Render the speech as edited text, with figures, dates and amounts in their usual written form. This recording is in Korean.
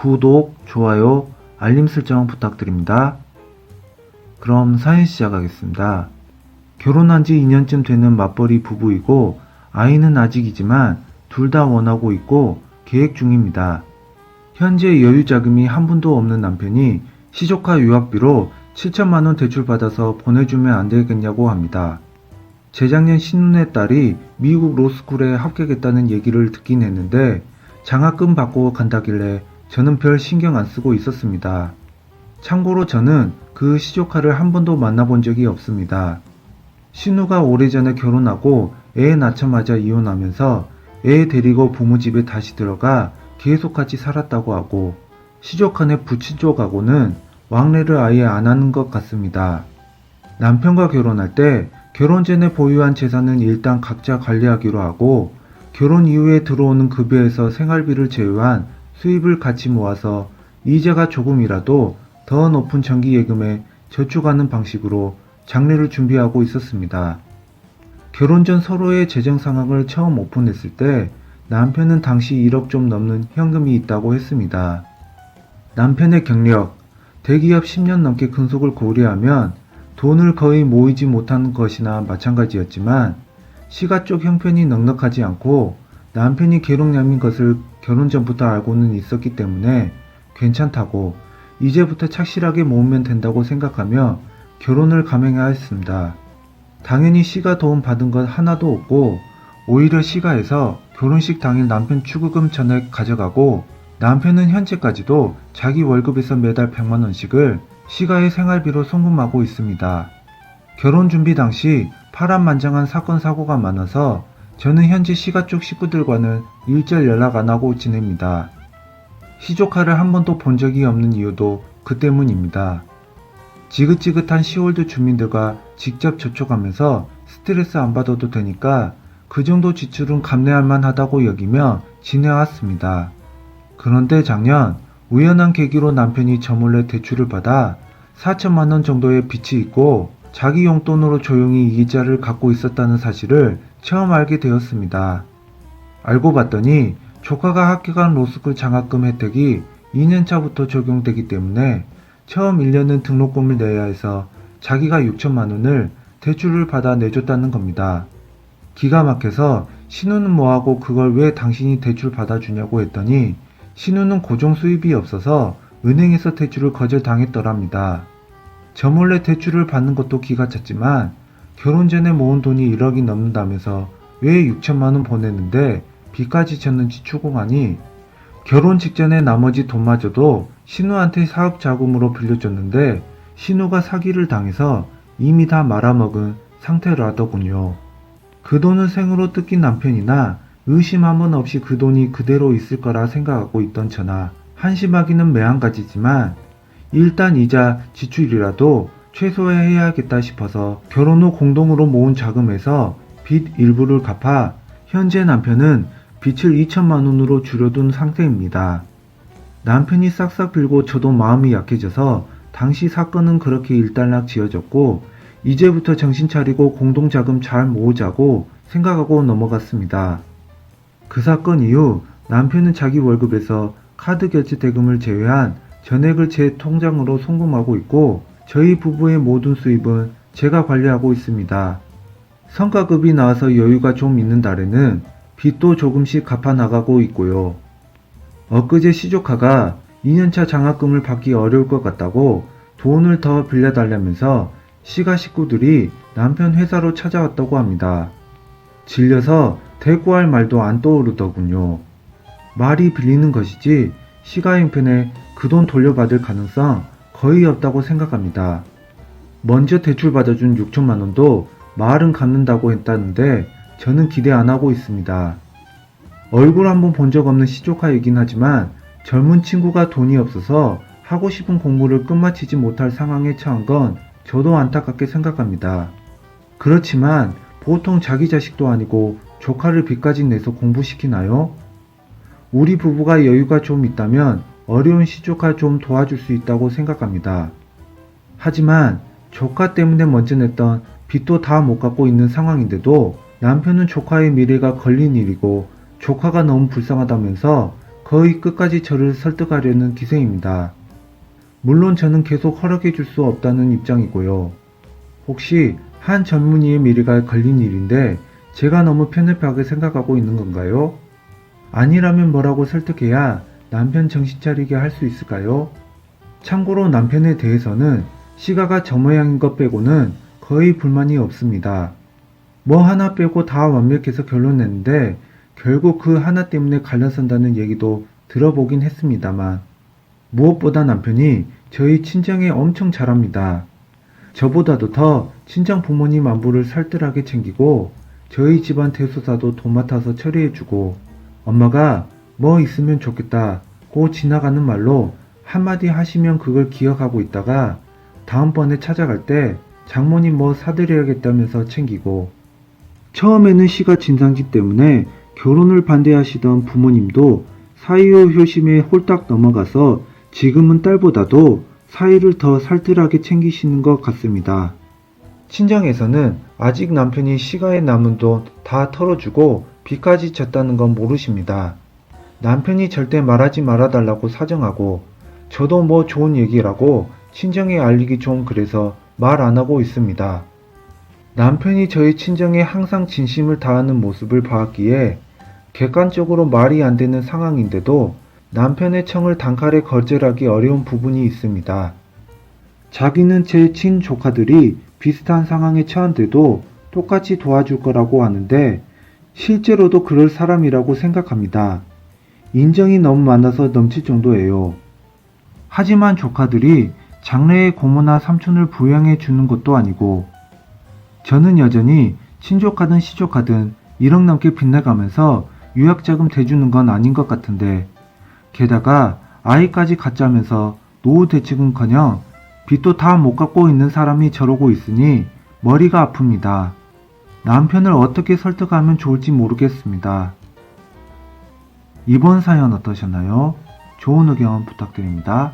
구독, 좋아요, 알림 설정 부탁드립니다. 그럼 사연 시작하겠습니다. 결혼한 지 2년쯤 되는 맞벌이 부부이고 아이는 아직이지만 둘 다 원하고 있고 계획 중입니다. 현재 여유 자금이 한 푼도 없는 남편이 시조카 유학비로 7천만 원 대출받아서 보내주면 안 되겠냐고 합니다. 재작년 신혼의 딸이 미국 로스쿨에 합격했다는 얘기를 듣긴 했는데 장학금 받고 간다길래 저는 별 신경 안 쓰고 있었습니다. 참고로 저는 그 시조카를 한 번도 만나본 적이 없습니다. 신우가 오래전에 결혼하고 애 낳자마자 이혼하면서 애 데리고 부모 집에 다시 들어가 계속 같이 살았다고 하고 시조카네 부친 쪽하고는 왕래를 아예 안 하는 것 같습니다. 남편과 결혼할 때 결혼 전에 보유한 재산은 일단 각자 관리하기로 하고 결혼 이후에 들어오는 급여에서 생활비를 제외한 수입을 같이 모아서 이자가 조금이라도 더 높은 정기예금에 저축하는 방식으로 장래를 준비하고 있었습니다. 결혼 전 서로의 재정 상황을 처음 오픈했을 때 남편은 당시 1억 좀 넘는 현금이 있다고 했습니다. 남편의 경력, 대기업 10년 넘게 근속을 고려하면 돈을 거의 모이지 못한 것이나 마찬가지였지만 시가 쪽 형편이 넉넉하지 않고 남편이 계룡남인 것을 결혼 전부터 알고는 있었기 때문에 괜찮다고 이제부터 착실하게 모으면 된다고 생각하며 결혼을 감행하였습니다. 당연히 시가 도움 받은 것 하나도 없고 오히려 시가에서 결혼식 당일 남편 축의금 전액 가져가고 남편은 현재까지도 자기 월급에서 매달 100만원씩을 시가의 생활비로 송금하고 있습니다. 결혼 준비 당시 파란만장한 사건 사고가 많아서 저는 현재 시가 쪽 식구들과는 일절 연락 안 하고 지냅니다. 시조카를 한 번도 본 적이 없는 이유도 그 때문입니다. 지긋지긋한 시월드 주민들과 직접 접촉하면서 스트레스 안 받아도 되니까 그 정도 지출은 감내할 만하다고 여기며 지내왔습니다. 그런데 작년 우연한 계기로 남편이 저 몰래 대출을 받아 4천만 원 정도의 빚이 있고 자기 용돈으로 조용히 이자를 갖고 있었다는 사실을 처음 알게 되었습니다. 알고 봤더니 조카가 합격한 로스쿨 장학금 혜택이 2년차부터 적용되기 때문에 처음 1년은 등록금을 내야 해서 자기가 6천만 원을 대출을 받아 내줬다는 겁니다. 기가 막혀서 신우는 뭐하고 그걸 왜 당신이 대출 받아주냐고 했더니 신우는 고정 수입이 없어서 은행에서 대출을 거절당했더랍니다. 저 몰래 대출을 받는 것도 기가 찼지만 결혼 전에 모은 돈이 1억이 넘는다면서 왜 6천만 원 보냈는데 빚까지 졌는지 추궁하니 결혼 직전에 나머지 돈마저도 신우한테 사업 자금으로 빌려줬는데 신우가 사기를 당해서 이미 다 말아먹은 상태라더군요. 그 돈을 생으로 뜯긴 남편이나 의심 한 번 없이 그 돈이 그대로 있을 거라 생각하고 있던 저나 한심하기는 매한가지지만 일단 이자 지출이라도 최소화해야겠다 싶어서 결혼 후 공동으로 모은 자금에서 빚 일부를 갚아 현재 남편은 빚을 2천만 원으로 줄여둔 상태입니다. 남편이 싹싹 빌고 저도 마음이 약해져서 당시 사건은 그렇게 일단락 지어졌고 이제부터 정신 차리고 공동자금 잘 모으자고 생각하고 넘어갔습니다. 그 사건 이후 남편은 자기 월급에서 카드 결제 대금을 제외한 전액을 제 통장으로 송금하고 있고 저희 부부의 모든 수입은 제가 관리하고 있습니다. 성과급이 나와서 여유가 좀 있는 달에는 빚도 조금씩 갚아 나가고 있고요. 엊그제 시조카가 2년차 장학금을 받기 어려울 것 같다고 돈을 더 빌려달라면서 시가 식구들이 남편 회사로 찾아왔다고 합니다. 질려서 대꾸할 말도 안 떠오르더군요. 말이 빌리는 것이지 시가 형편에 그 돈 돌려받을 가능성 거의 없다고 생각합니다. 먼저 대출 받아준 6천만 원도 말은 갚는다고 했다는데 저는 기대 안 하고 있습니다. 얼굴 한번 본 적 없는 시조카이긴 하지만 젊은 친구가 돈이 없어서 하고 싶은 공부를 끝마치지 못할 상황에 처한 건 저도 안타깝게 생각합니다. 그렇지만 보통 자기 자식도 아니고 조카를 빚까지 내서 공부시키나요? 우리 부부가 여유가 좀 있다면 어려운 시조카 좀 도와줄 수 있다고 생각합니다. 하지만 조카 때문에 먼저 냈던 빚도 다 못 갚고 있는 상황인데도 남편은 조카의 미래가 걸린 일이고 조카가 너무 불쌍하다면서 거의 끝까지 저를 설득하려는 기세입니다. 물론 저는 계속 허락해 줄 수 없다는 입장이고요. 혹시 한 젊은이의 미래가 걸린 일인데 제가 너무 편협하게 생각하고 있는 건가요? 아니라면 뭐라고 설득해야 남편 정신 차리게 할 수 있을까요? 참고로 남편에 대해서는 시가가 저 모양인 것 빼고는 거의 불만이 없습니다. 뭐 하나 빼고 다 완벽해서 결론 냈는데 결국 그 하나 때문에 갈라선다는 얘기도 들어보긴 했습니다만 무엇보다 남편이 저희 친정에 엄청 잘합니다. 저보다도 더 친정 부모님 안부를 살뜰하게 챙기고 저희 집안 대소사도 도맡아서 처리해주고 엄마가 뭐 있으면 좋겠다고 지나가는 말로 한마디 하시면 그걸 기억하고 있다가 다음번에 찾아갈 때 장모님 뭐 사드려야겠다면서 챙기고 처음에는 시가 진상짓 때문에 결혼을 반대하시던 부모님도 사이호 효심에 홀딱 넘어가서 지금은 딸보다도 사이를 더 살뜰하게 챙기시는 것 같습니다. 친정에서는 아직 남편이 시가에 남은 돈 다 털어주고 빚까지 졌다는 건 모르십니다. 남편이 절대 말하지 말아달라고 사정하고 저도 뭐 좋은 얘기라고 친정에 알리기 좀 그래서 말 안 하고 있습니다. 남편이 저희 친정에 항상 진심을 다하는 모습을 봐왔기에 객관적으로 말이 안 되는 상황인데도 남편의 청을 단칼에 거절하기 어려운 부분이 있습니다. 자기는 제 친조카들이 비슷한 상황에 처한데도 똑같이 도와줄 거라고 하는데 실제로도 그럴 사람이라고 생각합니다. 인정이 너무 많아서 넘칠 정도예요. 하지만 조카들이 장래의 고모나 삼촌을 부양해 주는 것도 아니고 저는 여전히 친조카든 시조카든 1억 넘게 빚나가면서 유학자금 대주는 건 아닌 것 같은데 게다가 아이까지 갖자면서 노후 대책은커녕 빚도 다 못 갚고 있는 사람이 저러고 있으니 머리가 아픕니다. 남편을 어떻게 설득하면 좋을지 모르겠습니다. 이번 사연 어떠셨나요? 좋은 의견 부탁드립니다.